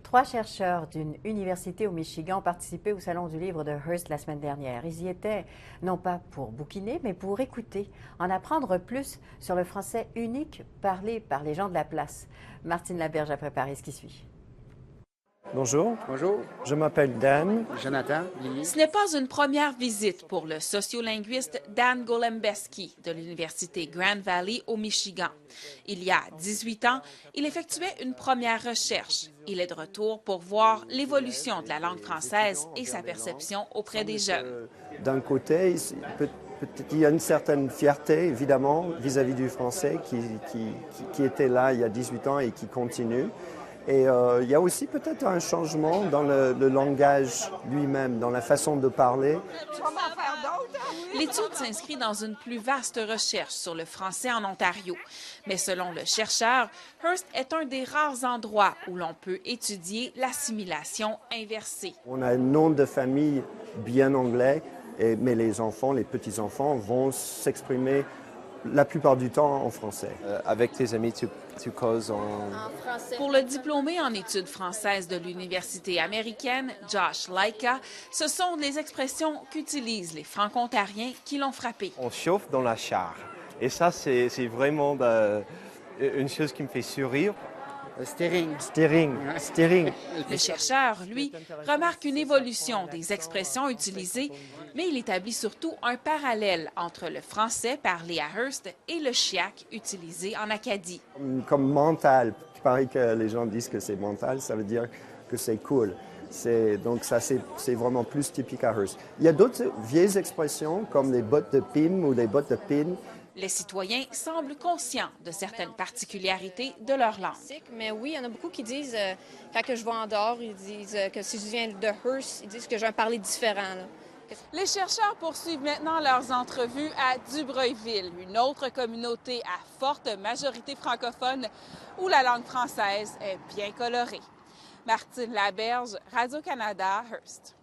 3 chercheurs d'une université au Michigan ont participé au Salon du livre de Hearst la semaine dernière. Ils y étaient non pas pour bouquiner, mais pour écouter, en apprendre plus sur le français unique parlé par les gens de la place. Martine Laberge a préparé ce qui suit. Bonjour. Bonjour. Je m'appelle Dan. Jonathan, Lily. Ce n'est pas une première visite pour le sociolinguiste Dan Golembeski de l'Université Grand Valley au Michigan. Il y a 18 ans, il effectuait une première recherche. Il est de retour pour voir l'évolution de la langue française et sa perception auprès des jeunes. D'un côté, il y a une certaine fierté, évidemment, vis-à-vis du français qui était là il y a 18 ans et qui continue. Et il y a aussi peut-être un changement dans le langage lui-même, dans la façon de parler. L'étude s'inscrit dans une plus vaste recherche sur le français en Ontario. Mais selon le chercheur, Hearst est un des rares endroits où l'on peut étudier l'assimilation inversée. On a un nom de famille bien anglais, mais les enfants, les petits-enfants vont s'exprimer la plupart du temps en français. Avec tes amis, tu causes en français. Pour le diplômé en études françaises de l'université américaine, Josh Laika, ce sont les expressions qu'utilisent les franco-ontariens qui l'ont frappé. On chauffe dans la char. Et ça, c'est vraiment une chose qui me fait sourire. Steering. Le chercheur, lui, remarque une évolution des expressions utilisées, mais il établit surtout un parallèle entre le français parlé à Hearst et le chiac utilisé en Acadie. Comme mental, il paraît que les gens disent que c'est mental, ça veut dire que c'est cool. Donc ça, c'est vraiment plus typique à Hearst. Il y a d'autres vieilles expressions comme les bottes de pin ou les bottes de pin. Les citoyens semblent conscients de certaines particularités de leur langue. Mais oui, il y en a beaucoup qui disent, quand je vais en dehors, ils disent que si je viens de Hearst, ils disent que j'ai un parler différent. Là. Les chercheurs poursuivent maintenant leurs entrevues à Dubreuilville, une autre communauté à forte majorité francophone où la langue française est bien colorée. Martine Laberge, Radio-Canada, Hearst.